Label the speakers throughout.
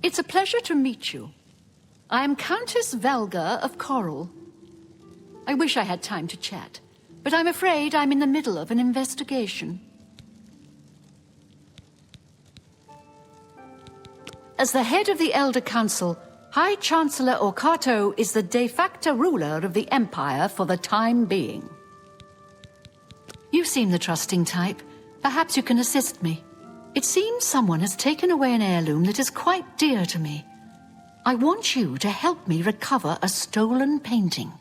Speaker 1: It's a pleasure to meet you. I am Countess Valga of Coral. I wish I had time to chat, but I'm afraid I'm in the middle of an investigation. As the head of the Elder Council, High Chancellor Orcato is the de facto ruler of the Empire for the time being. You seem the trusting type. Perhaps you can assist me. It seems someone has taken away an heirloom that is quite dear to me. I want you to help me recover a stolen painting.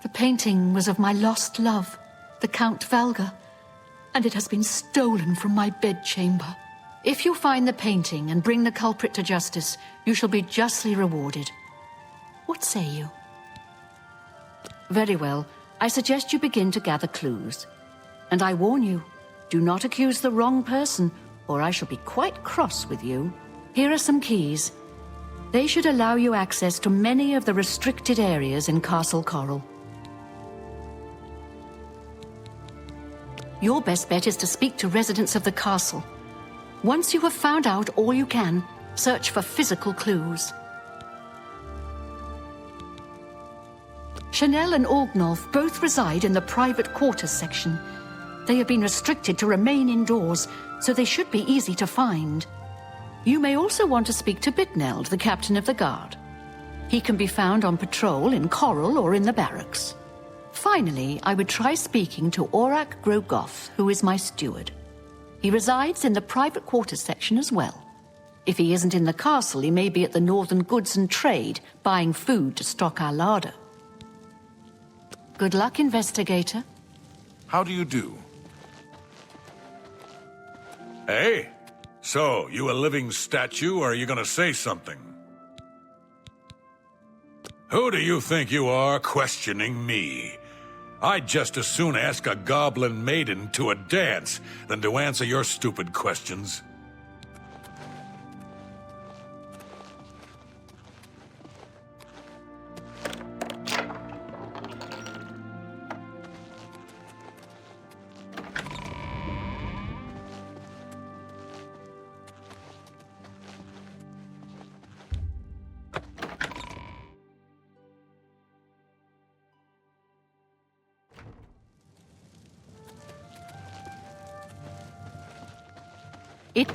Speaker 1: The painting was of my lost love, the Count Valga, and it has been stolen from my bedchamber. If you find the painting and bring the culprit to justice, you shall be justly rewarded. What say you? Very well. I suggest you begin to gather clues. And I warn you, do not accuse the wrong person, or I shall be quite cross with you. Here are some keys. They should allow you access to many of the restricted areas in Castle Coral. Your best bet is to speak to residents of the castle. Once you have found out all you can, search for physical clues. Chanel and Orgnolf both reside in the private quarters section. They have been restricted to remain indoors, so they should be easy to find. You may also want to speak to Bitneld, the captain of the guard. He can be found on patrol in Coral or in the barracks. Finally, I would try speaking to Aurak Grogoth, who is my steward. He resides in the private quarters section as well. If he isn't in the castle, he may be at the Northern Goods and Trade, buying food to stock our larder. Good luck, investigator.
Speaker 2: How do you do? Hey? So, you a living statue, or are you gonna say something? Who do you think you are, questioning me? I'd just as soon ask a goblin maiden to a dance than to answer your stupid questions.
Speaker 1: It...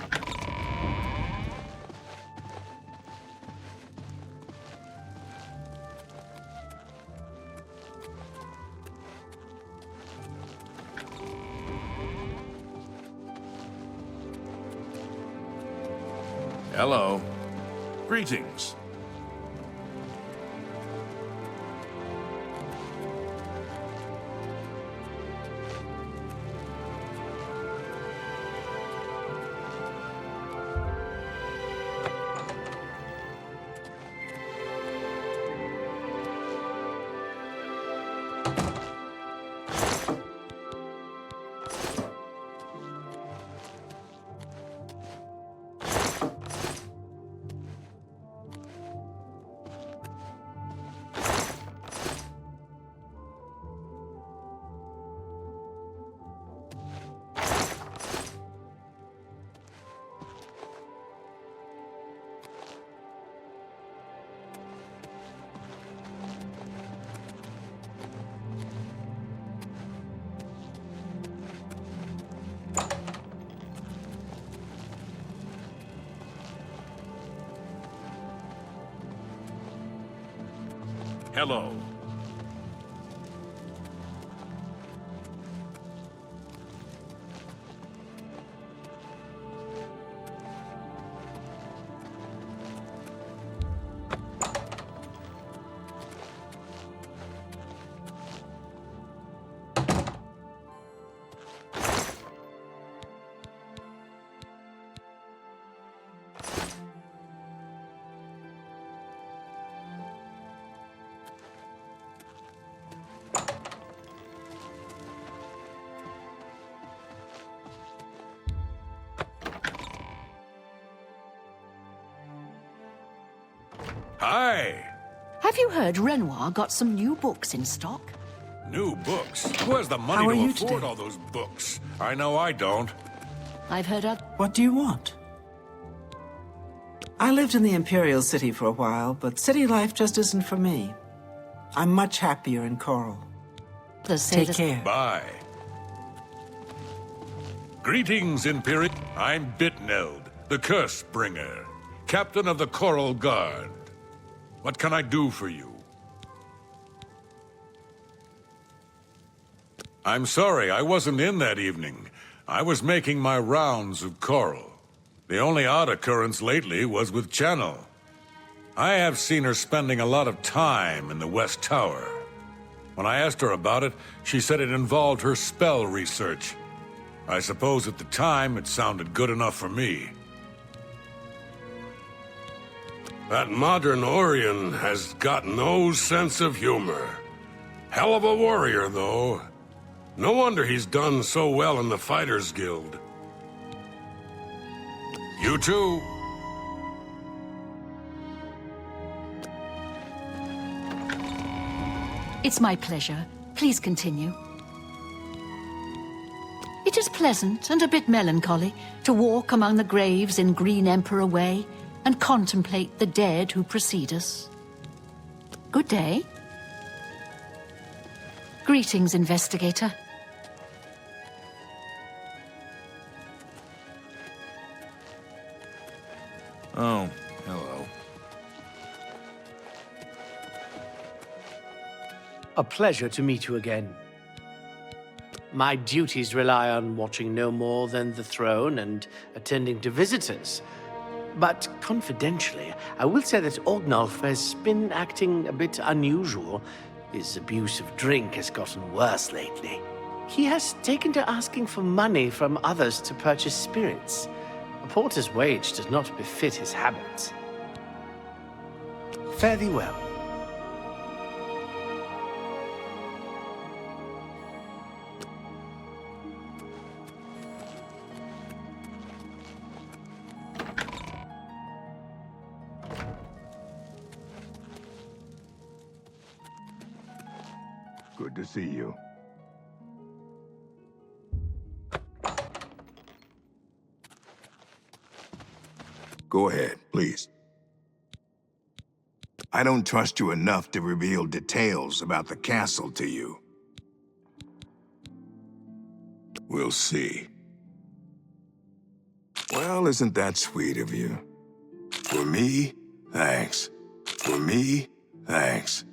Speaker 3: Hello. Greetings.
Speaker 2: Hello. Hi.
Speaker 1: Have you heard Renoir got some new books in stock?
Speaker 2: New books? Who has the
Speaker 4: How
Speaker 2: money
Speaker 4: are
Speaker 2: to
Speaker 4: you
Speaker 2: afford
Speaker 4: today?
Speaker 2: all those books? I know I don't.
Speaker 1: I've heard of...
Speaker 4: What do you want? I lived in the Imperial City for a while, but city life just isn't for me. I'm much happier in Coral. Take care.
Speaker 2: Bye. Greetings, Imperial. I'm Bitneld, the Curse Bringer, Captain of the Coral Guard. What can I do for you? I'm sorry, I wasn't in that evening. I was making my rounds of Coral. The only odd occurrence lately was with Channel. I have seen her spending a lot of time in the West Tower. When I asked her about it, she said it involved her spell research. I suppose at the time it sounded good enough for me.
Speaker 5: That modern Orion has got no sense of humor. Hell of a warrior, though. No wonder he's done so well in the Fighters Guild.
Speaker 2: You too.
Speaker 1: It's my pleasure. Please continue. It is pleasant and a bit melancholy to walk among the graves in Green Emperor Way and contemplate the dead who precede us. Good day. Greetings, Investigator.
Speaker 3: Oh, hello.
Speaker 6: A pleasure to meet you again. My duties rely on watching no more than the throne and attending to visitors. But confidentially, I will say that Orgnolf has been acting a bit unusual. His abuse of drink has gotten worse lately. He has taken to asking for money from others to purchase spirits. A porter's wage does not befit his habits. Fare thee well.
Speaker 7: Good to see you. Go ahead, please. I don't trust you enough to reveal details about the castle to you. We'll see. Well, isn't that sweet of you? For me, thanks. For me, thanks.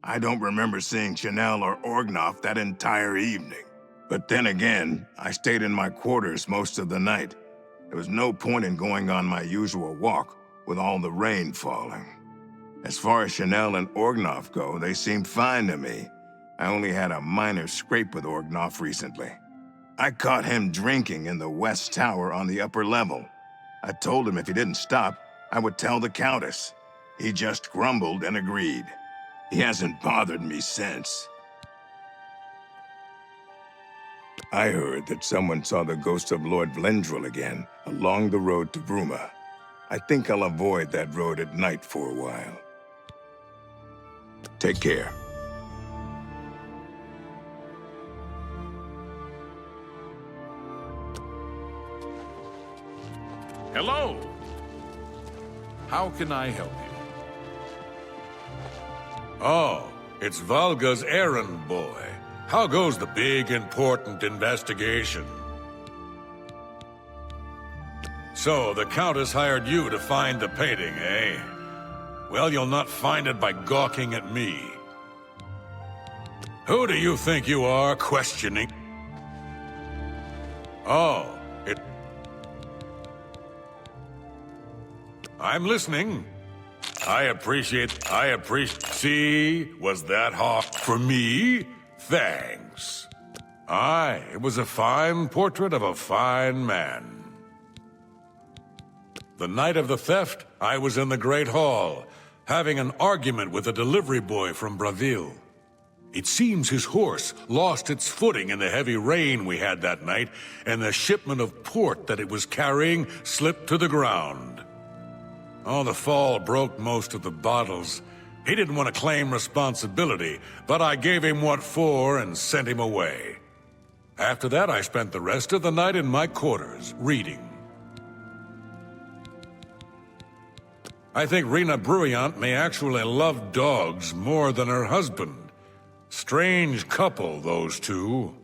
Speaker 7: I don't remember seeing Chanel or Orgnoff that entire evening. But then again, I stayed in my quarters most of the night. There was no point in going on my usual walk with all the rain falling. As far as Chanel and Orgnoff go, they seemed fine to me. I only had a minor scrape with Orgnoff recently. I caught him drinking in the West Tower on the upper level. I told him if he didn't stop, I would tell the Countess. He just grumbled and agreed. He hasn't bothered me since. I heard that someone saw the ghost of Lord Vlendrel again, along the road to Bruma. I think I'll avoid that road at night for a while. Take care.
Speaker 3: Hello! How can I help you?
Speaker 2: Oh, it's Valga's errand boy. How goes the big, important investigation? So, the Countess hired you to find the painting, eh? Well, you'll not find it by gawking at me. Who do you think you are, questioning? Oh, I'm listening. I appreciate... See? Was that hard for me? Thanks. Aye, it was a fine portrait of a fine man. The night of the theft, I was in the Great Hall, having an argument with a delivery boy from Braville. It seems his horse lost its footing in the heavy rain we had that night, and the shipment of port that it was carrying slipped to the ground. Oh, the fall broke most of the bottles. He didn't want to claim responsibility, but I gave him what for and sent him away. After that, I spent the rest of the night in my quarters, reading. I think Rena Bruyant may actually love dogs more than her husband. Strange couple, those two.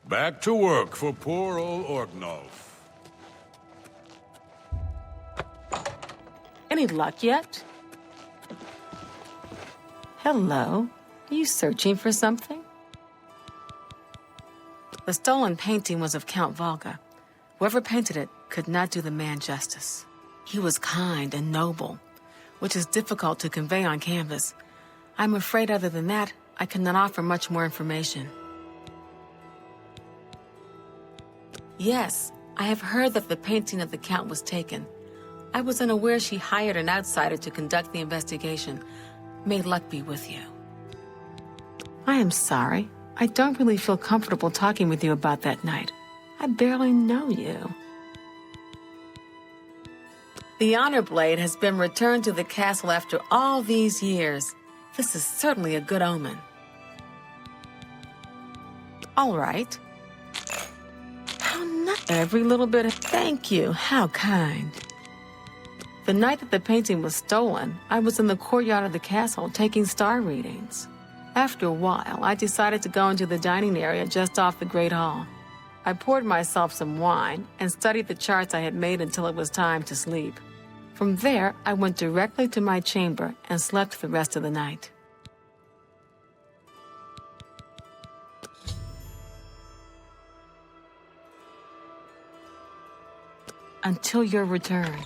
Speaker 2: Back to work for poor old Orgnolf.
Speaker 8: Any luck yet? Hello. Are you searching for something? The stolen painting was of Count Volga. Whoever painted it could not do the man justice. He was kind and noble, which is difficult to convey on canvas. I'm afraid other than that, I cannot offer much more information. Yes, I have heard that the painting of the Count was taken. I was unaware she hired an outsider to conduct the investigation. May luck be with you. I am sorry. I don't really feel comfortable talking with you about that night. I barely know you. The Honor Blade has been returned to the castle after all these years. This is certainly a good omen. All right. How not every little bit of thank you. How kind. The night that the painting was stolen, I was in the courtyard of the castle taking star readings. After a while, I decided to go into the dining area just off the Great Hall. I poured myself some wine and studied the charts I had made until it was time to sleep. From there, I went directly to my chamber and slept the rest of the night. Until your return.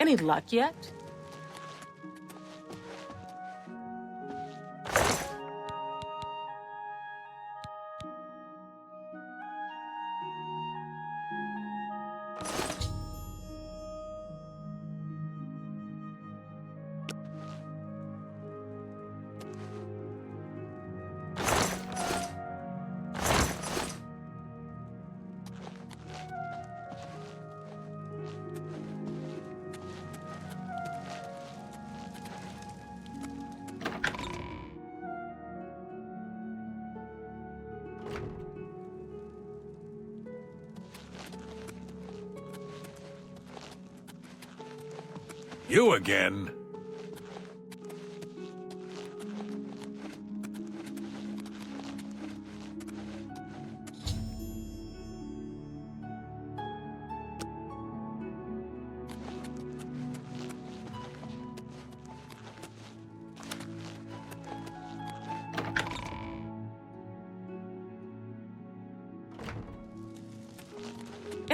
Speaker 8: Any luck yet?
Speaker 2: You again?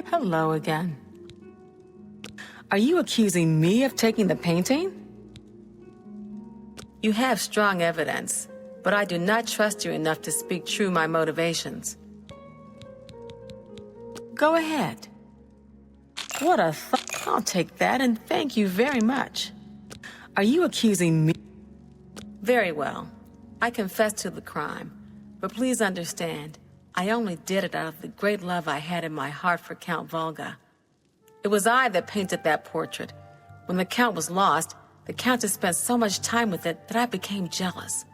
Speaker 8: Hello again. Are you accusing me of taking the painting? You have strong evidence, but I do not trust you enough to speak true my motivations. Go ahead. What a I'll take that and thank you very much. Are you accusing me? Very well. I confess to the crime, but please understand, I only did it out of the great love I had in my heart for Count Volga. It was I that painted that portrait. When the Count was lost, the Countess spent so much time with it that I became jealous.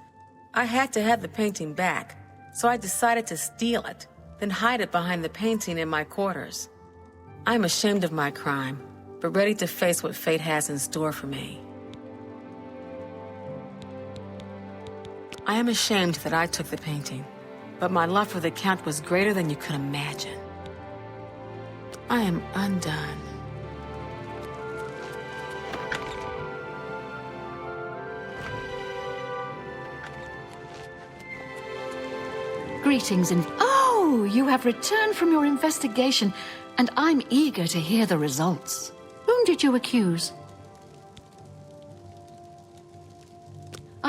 Speaker 8: I had to have the painting back, so I decided to steal it, then hide it behind the painting in my quarters. I'm ashamed of my crime, but ready to face what fate has in store for me. I am ashamed that I took the painting, but my love for the Count was greater than you could imagine. I am undone.
Speaker 1: Greetings and... Oh, you have returned from your investigation, and I'm eager to hear the results. Whom did you accuse?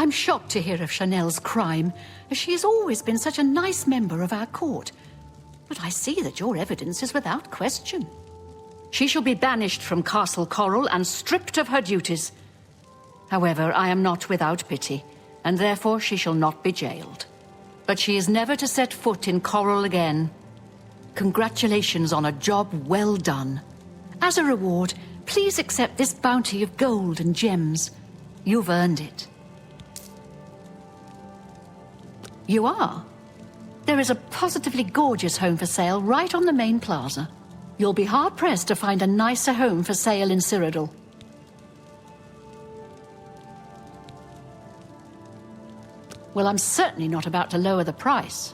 Speaker 1: I'm shocked to hear of Chanel's crime, as she has always been such a nice member of our court. But I see that your evidence is without question. She shall be banished from Castle Coral and stripped of her duties. However, I am not without pity, and therefore she shall not be jailed. But she is never to set foot in Coral again. Congratulations on a job well done. As a reward, please accept this bounty of gold and gems. You've earned it. You are. There is a positively gorgeous home for sale right on the main plaza. You'll be hard-pressed to find a nicer home for sale in Cyrodiil. Well, I'm certainly not about to lower the price.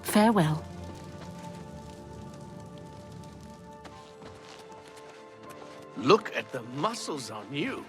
Speaker 1: Farewell.
Speaker 6: Look at the muscles on you.